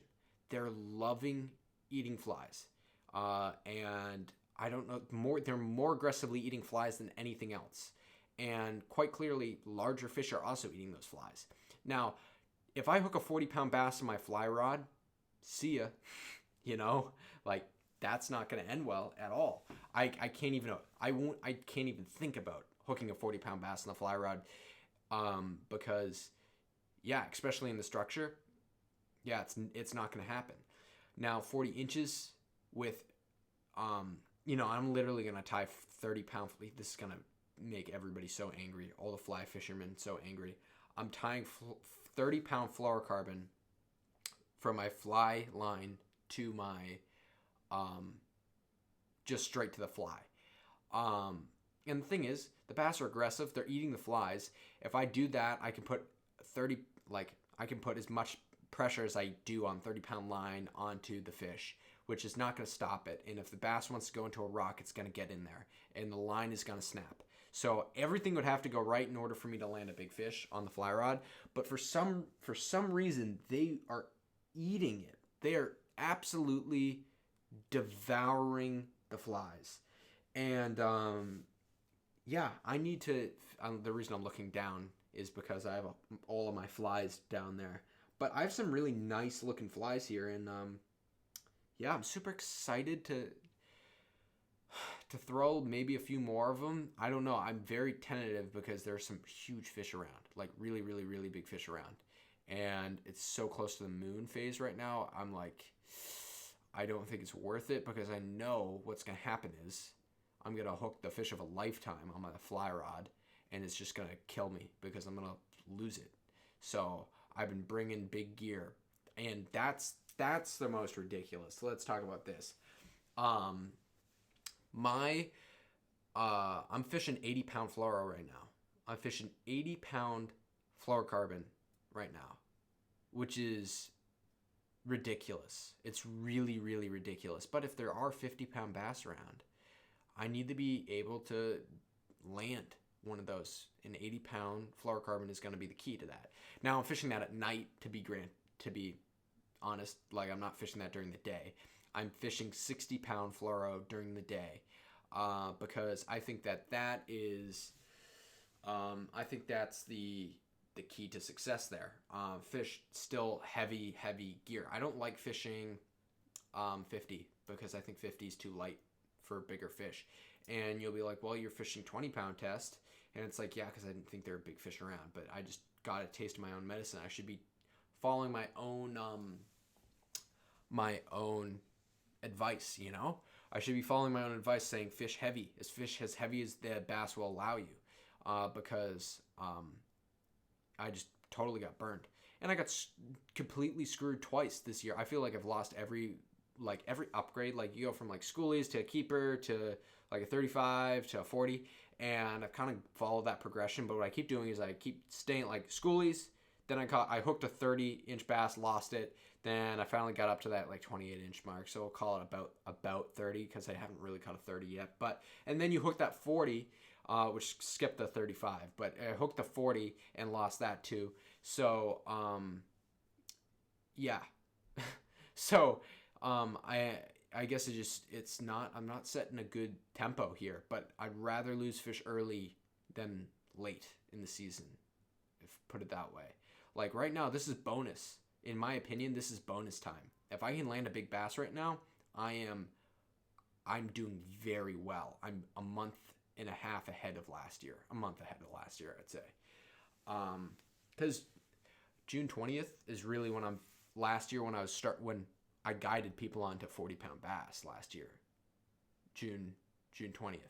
They're loving eating flies. And I don't know, they're more aggressively eating flies than anything else. And quite clearly, larger fish are also eating those flies. Now, if I hook a 40-pound bass in my fly rod, see ya. You know, like that's not going to end well at all. I can't even think about hooking a 40-pound bass in the fly rod, because, yeah, especially in the structure, yeah, it's not going to happen. Now, 40 inches with, I'm literally going to tie 30-pound. This is going to make everybody so angry, all the fly fishermen so angry. I'm tying 30-pound fluorocarbon from my fly line to my just straight to the fly. And the thing is, the bass are aggressive, they're eating the flies. If I do that, I can put as much pressure as I do on 30-pound line onto the fish, which is not going to stop it. And if the bass wants to go into a rock, it's going to get in there and the line is going to snap. So everything would have to go right in order for me to land a big fish on the fly rod. But for some reason, they are eating it. They are absolutely devouring the flies. And yeah, I need to. The reason I'm looking down is because I have all of my flies down there. But I have some really nice looking flies here, and yeah, I'm super excited to throw maybe a few more of them. I don't know. I'm very tentative because there's some huge fish around, like really, really, really big fish around. And it's so close to the moon phase right now. I'm like, I don't think it's worth it because I know what's going to happen is I'm going to hook the fish of a lifetime on my fly rod and it's just going to kill me because I'm going to lose it. So I've been bringing big gear, and that's the most ridiculous. Let's talk about this. I'm fishing 80-pound fluoro right now. I'm fishing 80-pound fluorocarbon right now, which is ridiculous. It's really, really ridiculous. But if there are 50-pound bass around, I need to be able to land one of those. An 80-pound fluorocarbon is going to be the key to that. Now I'm fishing that at night, to be honest. Like, I'm not fishing that during the day. I'm fishing 60-pound fluoro during the day, because I think that is, I think that's the key to success there. Fish still heavy gear. I don't like fishing 50 because I think 50 is too light for bigger fish. And you'll be like, well, you're fishing 20-pound test. And it's like, yeah, because I didn't think there were big fish around. But I just got a taste of my own medicine. I should be following my own advice, you know? I should be following my own advice, saying fish heavy, as heavy as the bass will allow you, because I just totally got burned, and I got completely screwed twice this year. I feel like I've lost every upgrade. Like you go from like schoolies to a keeper to like a 35 to a 40, and I've kind of followed that progression. But what I keep doing is I keep staying like schoolies. Then I hooked a 30-inch bass, lost it. Then I finally got up to that like 28-inch mark. So we'll call it about 30 because I haven't really caught a 30 yet. And then you hook that 40, which skipped the 35. But I hooked the 40 and lost that too. So yeah. So I guess I'm not setting a good tempo here. But I'd rather lose fish early than late in the season, if put it that way. Like right now, this is bonus. In my opinion, this is bonus time. If I can land a big bass right now, I'm doing very well. I'm a month and a half ahead of last year. A month ahead of last year, I'd say. Because June 20th is really when when I guided people onto 40-pound bass last year. June 20th.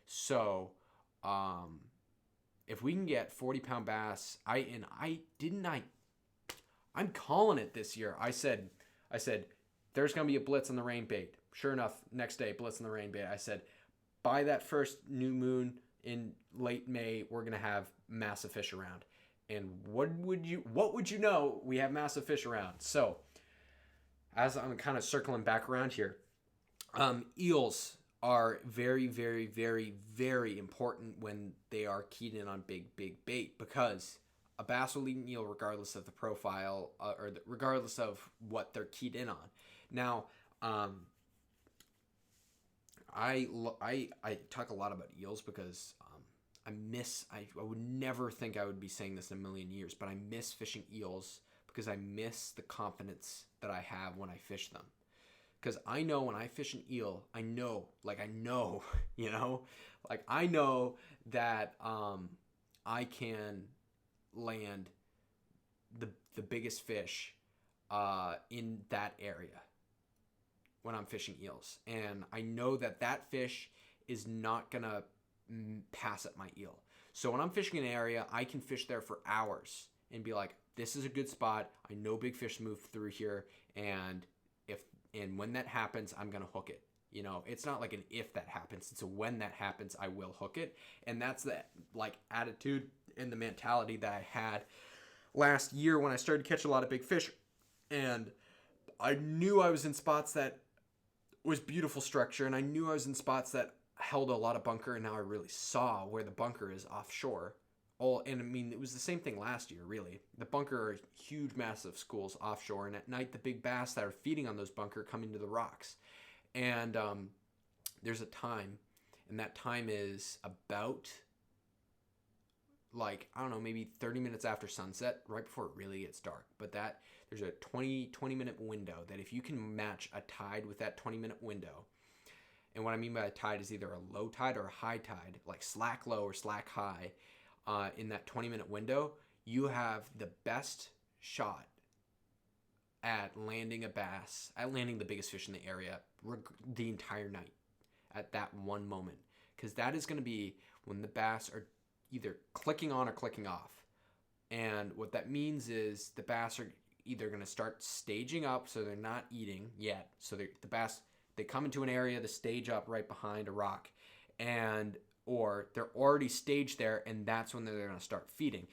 So, if we can get 40-pound bass, I'm calling it this year. I said, there's going to be a blitz on the rain bait. Sure enough, next day, blitz on the rain bait. I said, by that first new moon in late May, we're going to have massive fish around. And what would you know? We have massive fish around. So, as I'm kind of circling back around here, eels are very, very, very, very important when they are keyed in on big bait, because a bass will eat an eel regardless of the profile regardless of what they're keyed in on. Now, I talk a lot about eels because I would never think I would be saying this in a million years, but I miss fishing eels because I miss the confidence that I have when I fish them. Because I know when I fish an eel, I know, you know, like I know that I can land the biggest fish in that area when I'm fishing eels. And I know that fish is not going to pass at my eel. So when I'm fishing an area, I can fish there for hours and be like, this is a good spot. I know big fish move through here, and when that happens, I'm going to hook it. You know, it's not like an if that happens. It's a when that happens, I will hook it. And that's the attitude and the mentality that I had last year when I started to catch a lot of big fish. And I knew I was in spots that was beautiful structure, and I knew I was in spots that held a lot of bunker, and now I really saw where the bunker is offshore. And I mean, it was the same thing last year, really. The bunker are huge, massive schools offshore, and at night, the big bass that are feeding on those bunker come into the rocks. And there's a time, and that time is about, I don't know, maybe 30 minutes after sunset, right before it really gets dark. But there's a 20-minute window that if you can match a tide with that 20-minute window, and what I mean by a tide is either a low tide or a high tide, like slack low or slack high, in that 20-minute window, you have the best shot at landing a bass, at landing the biggest fish in the area the entire night at that one moment. Because that is going to be when the bass are either clicking on or clicking off. And what that means is the bass are either going to start staging up, so they're not eating yet. So the bass, they come into an area to stage up right behind a rock, or they're already staged there, and that's when they're going to start feeding.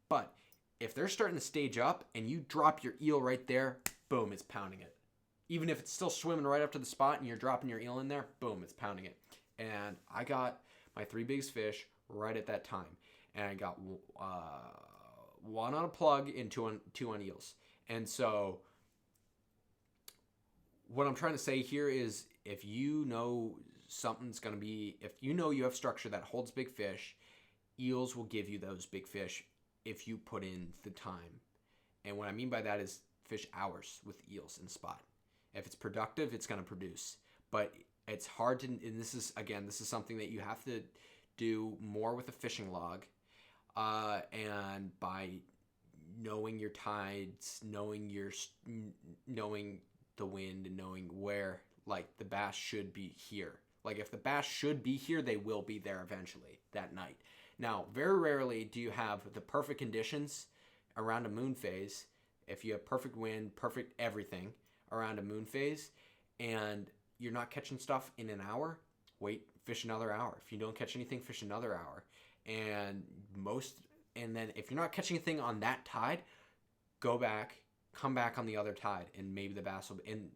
But if they're starting to stage up and you drop your eel right there, boom, it's pounding it. Even if it's still swimming right up to the spot and you're dropping your eel in there, boom, it's pounding it. And I got my 3 biggest fish right at that time. And I got one on a plug and two on eels. And so what I'm trying to say here is, if you know something's going to be, if you know you have structure that holds big fish, eels will give you those big fish if you put in the time. And what I mean by that is fish hours with eels in spot. If it's productive, it's going to produce. But it's hard to, and this is something that you have to do more with a fishing log, and by knowing your tides, knowing the wind, and knowing where like the bass should be here. Like if the bass should be here, they will be there eventually that night. Now, very rarely do you have the perfect conditions around a moon phase. If you have perfect wind, perfect everything around a moon phase, and you're not catching stuff in an hour, wait, fish another hour. If you don't catch anything, fish another hour. And then if you're not catching a thing on that tide, go back, come back on the other tide, and maybe the bass will be, and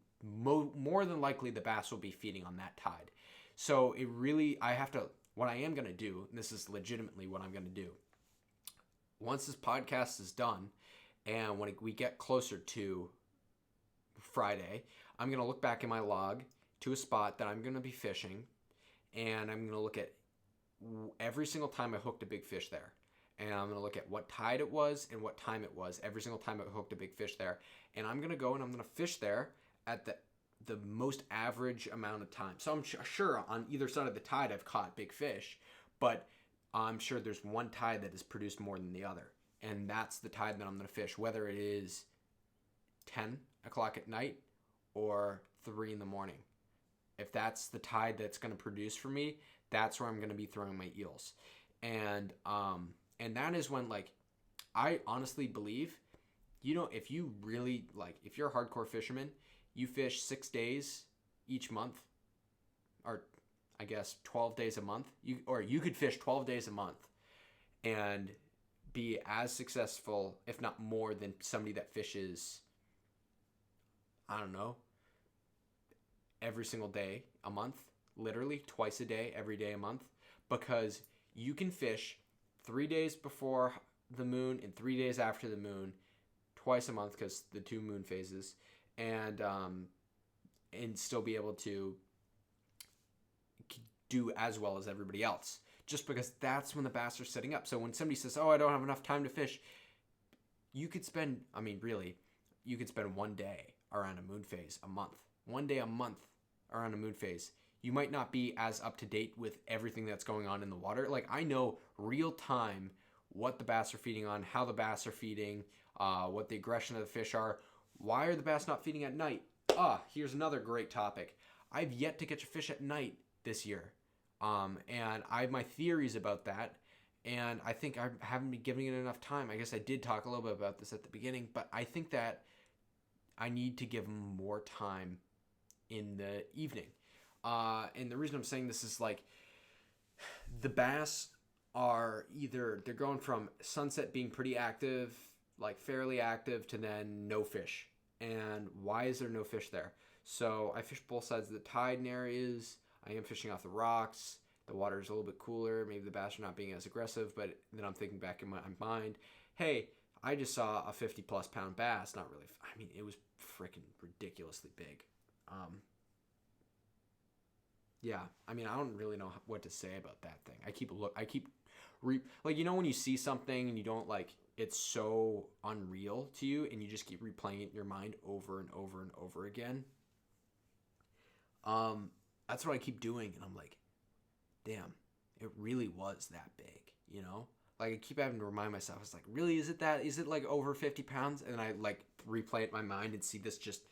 more than likely the bass will be feeding on that tide. So what I am going to do, and this is legitimately what I'm going to do, once this podcast is done, and when we get closer to Friday, I'm going to look back in my log to a spot that I'm going to be fishing, and I'm going to look at every single time I hooked a big fish there. And I'm going to look at what tide it was and what time it was every single time I hooked a big fish there. And I'm going to go and I'm going to fish there at the most average amount of time. So I'm sure on either side of the tide I've caught big fish, but I'm sure there's one tide that has produced more than the other. And that's the tide that I'm going to fish, whether it is 10 o'clock at night or 3 in the morning. If that's the tide that's going to produce for me, that's where I'm going to be throwing my eels. And that is when, like, I honestly believe, if you really, like, if you're a hardcore fisherman, you fish 6 days each month, or I guess 12 days a month, you could fish 12 days a month and be as successful, if not more, than somebody that fishes, I don't know, every single day a month, literally twice a day, every day a month, because you can fish 3 days before the moon and 3 days after the moon, twice a month, because the 2 moon phases, and still be able to do as well as everybody else, just because that's when the bass are setting up. So when somebody says, oh, I don't have enough time to fish, you could spend 1 day around a moon phase a month. 1 day a month around a moon phase. You might not be as up to date with everything that's going on in the water. Like, I know real time what the bass are feeding on, how the bass are feeding, what the aggression of the fish are. Why are the bass not feeding at night? Here's another great topic. I've yet to catch a fish at night this year. And I have my theories about that. And I think I haven't been giving it enough time. I guess I did talk a little bit about this at the beginning, but I think that I need to give them more time in the evening. And the reason I'm saying this is, like, the bass are they're going from sunset being pretty active, like fairly active, to then no fish. And why is there no fish there? So I fish both sides of the tide in areas. I am fishing off the rocks. The water is a little bit cooler. Maybe the bass are not being as aggressive, but then I'm thinking back in my mind, hey, I just saw a 50 plus pound bass. Not really. I mean, it was freaking ridiculously big. Yeah, I mean, I don't really know what to say about that thing. Like, when you see something and you don't, like, it's so unreal to you and you just keep replaying it in your mind over and over and over again. That's what I keep doing, and I'm like, damn, it really was that big, Like, I keep having to remind myself, it's like, really, is it like over 50 pounds? And I, like, replay it in my mind and see this just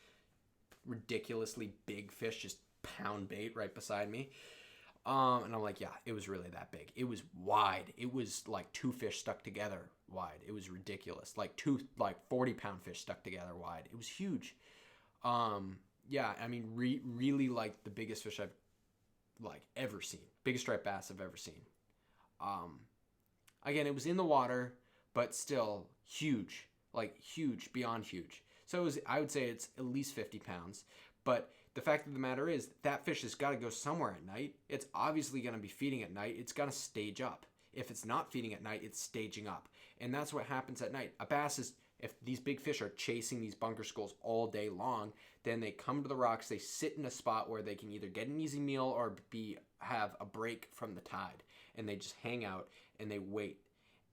ridiculously big fish just pound bait right beside me. And I'm like, yeah, it was really that big. It was wide. It was like 2 fish stuck together wide. It was ridiculous. Like 2 40-pound fish stuck together wide. It was huge. Yeah, I mean, really, like, the biggest fish I've, like, ever seen. Biggest striped bass I've ever seen. Again, it was in the water, but still huge. Like, huge, beyond huge. So I would say it's at least 50 pounds. But the fact of the matter is, that fish has got to go somewhere at night. It's obviously going to be feeding at night. It's got to stage up. If it's not feeding at night, it's staging up. And that's what happens at night. A bass is, if these big fish are chasing these bunker schools all day long, then they come to the rocks, they sit in a spot where they can either get an easy meal or have a break from the tide. And they just hang out and they wait.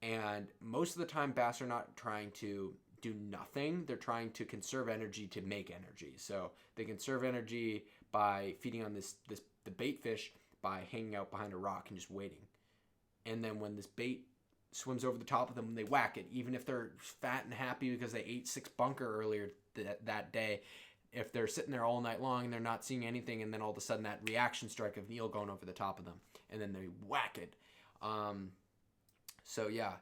And most of the time, bass are not trying to do nothing. They're trying to conserve energy to make energy. So they conserve energy by feeding on the bait fish by hanging out behind a rock and just waiting. And then when this bait swims over the top of them, they whack it. Even if they're fat and happy because they ate 6 bunker earlier that day, if they're sitting there all night long and they're not seeing anything, and then all of a sudden that reaction strike of an eel going over the top of them, and then they whack it. So yeah,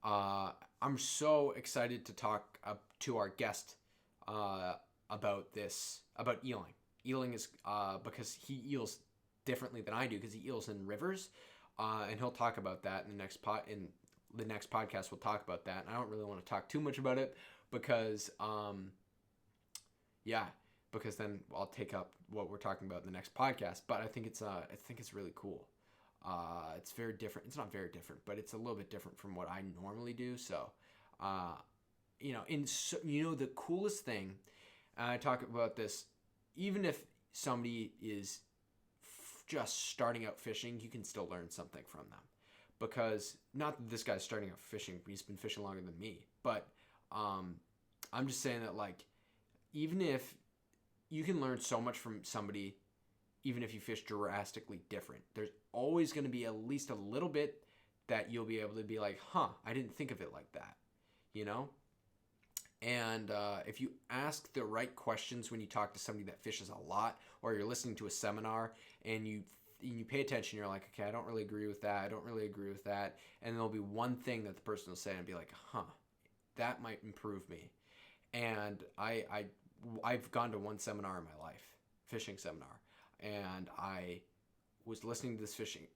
I'm so excited to talk to our guest about eeling. Eeling is because he eels differently than I do, because he eels in rivers, and he'll talk about that in the next podcast. We'll talk about that. And I don't really want to talk too much about it because because then I'll take up what we're talking about in the next podcast. But I think it's really cool. It's very different. It's not very different, but it's a little bit different from what I normally do. So, the coolest thing, and I talk about this, even if somebody is just starting out fishing, you can still learn something from them. Because, not that this guy's starting out fishing, he's been fishing longer than me, but I'm just saying that, like, even if you can learn so much from somebody, even if you fish drastically different, there's always going to be at least a little bit that you'll be able to be like, I didn't think of it like that, And if you ask the right questions when you talk to somebody that fishes a lot, or you're listening to a seminar and you pay attention, you're like, okay, I don't really agree with that. I don't really agree with that. And there'll be one thing that the person will say and be like, that might improve me. And I've gone to one seminar in my life, fishing seminar, and I was listening to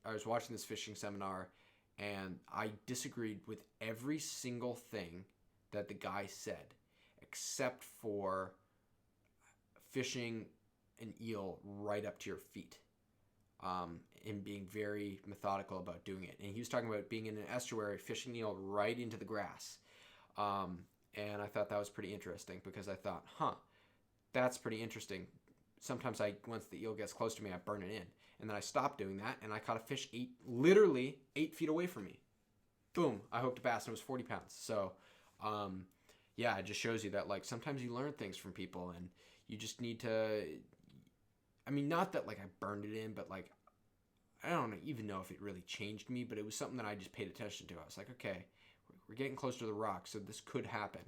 I was watching this fishing seminar, and I disagreed with every single thing that the guy said, except for fishing an eel right up to your feet, and being very methodical about doing it. And he was talking about being in an estuary, fishing the eel right into the grass. And I thought that was pretty interesting, because I thought, that's pretty interesting. Sometimes once the eel gets close to me, I burn it in. And then I stopped doing that, and I caught a fish literally 8 feet away from me. Boom, I hooked a bass, and it was 40 pounds. So, it just shows you that, like, sometimes you learn things from people, and you just need to, not that, like, I burned it in, but, like, I don't even know if it really changed me, but it was something that I just paid attention to. I was like, okay, we're getting close to the rock, so this could happen.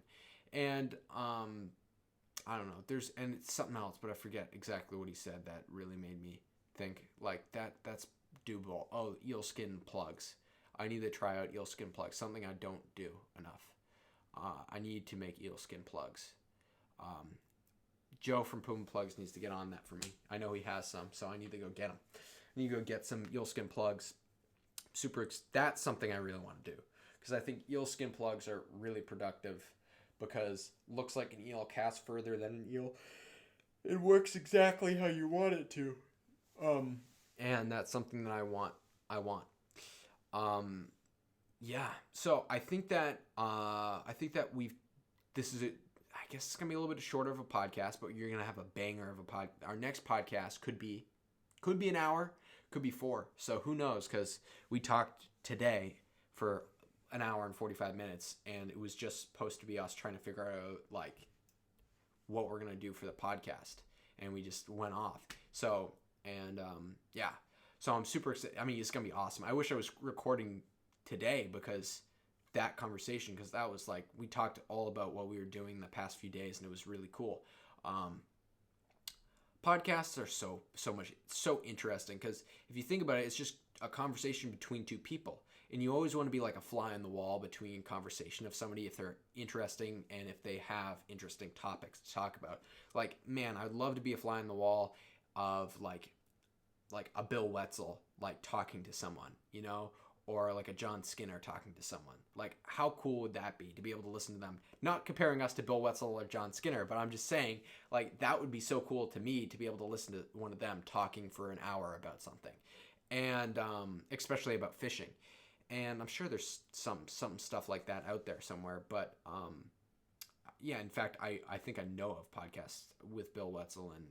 And, I don't know, and it's something else, but I forget exactly what he said that really made me think, like, that's doable. Oh, eel skin plugs. I need to try out eel skin plugs, something I don't do enough. I need to make eel skin plugs. Joe from Puma Plugs needs to get on that for me. I know he has some, so I need to go get them. I need to go get some eel skin plugs. That's something I really want to do, because I think eel skin plugs are really productive, because looks like an eel casts further than an eel. It works exactly how you want it to. And that's something that I want. So I think that this is it. I guess it's gonna be a little bit shorter of a podcast, but you're gonna have a banger of a pod. Our next podcast could be an hour, could be 4. So who knows? Because we talked today for an hour and 45 minutes, and it was just supposed to be us trying to figure out, like, what we're gonna do for the podcast, and we just went off. So so I'm super excited. It's gonna be awesome. I wish I was recording today, because that conversation, because that was like, we talked all about what we were doing the past few days, and it was really cool. Podcasts are so interesting, because if you think about it, it's just a conversation between two people, and you always want to be like a fly on the wall between conversation of somebody, if they're interesting and if they have interesting topics to talk about. Like, man, I'd love to be a fly on the wall of like a Bill Wetzel, like, talking to someone, or like a John Skinner talking to someone. Like, how cool would that be to be able to listen to them? Not comparing us to Bill Wetzel or John Skinner, but I'm just saying, like, that would be so cool to me to be able to listen to one of them talking for an hour about something, and especially about fishing. And I'm sure there's some stuff like that out there somewhere, but in fact, I think I know of podcasts with Bill Wetzel, and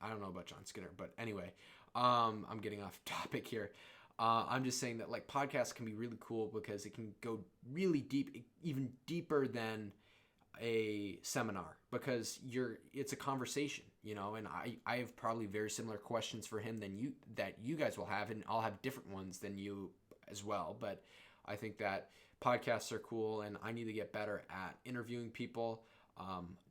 I don't know about John Skinner, but anyway, I'm getting off topic here. I'm just saying that, like, podcasts can be really cool, because it can go really deep, even deeper than a seminar, because it's a conversation, and I have probably very similar questions for him that you guys will have, and I'll have different ones than you as well. But I think that podcasts are cool, and I need to get better at interviewing people.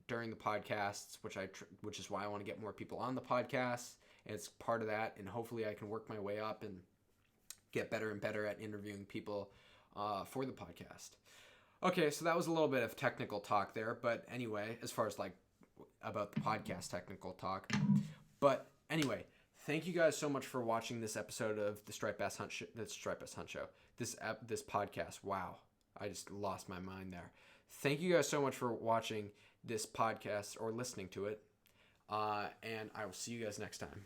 during the podcasts, which is why I want to get more people on the podcast. And it's part of that, and hopefully I can work my way up and get better and better at interviewing people for the podcast. Okay, so that was a little bit of technical talk there, but anyway, as far as like about the podcast technical talk. But anyway, thank you guys so much for watching this episode of the Striped Bass Hunt Show. This podcast. Wow, I just lost my mind there. Thank you guys so much for watching this podcast or listening to it. And I will see you guys next time.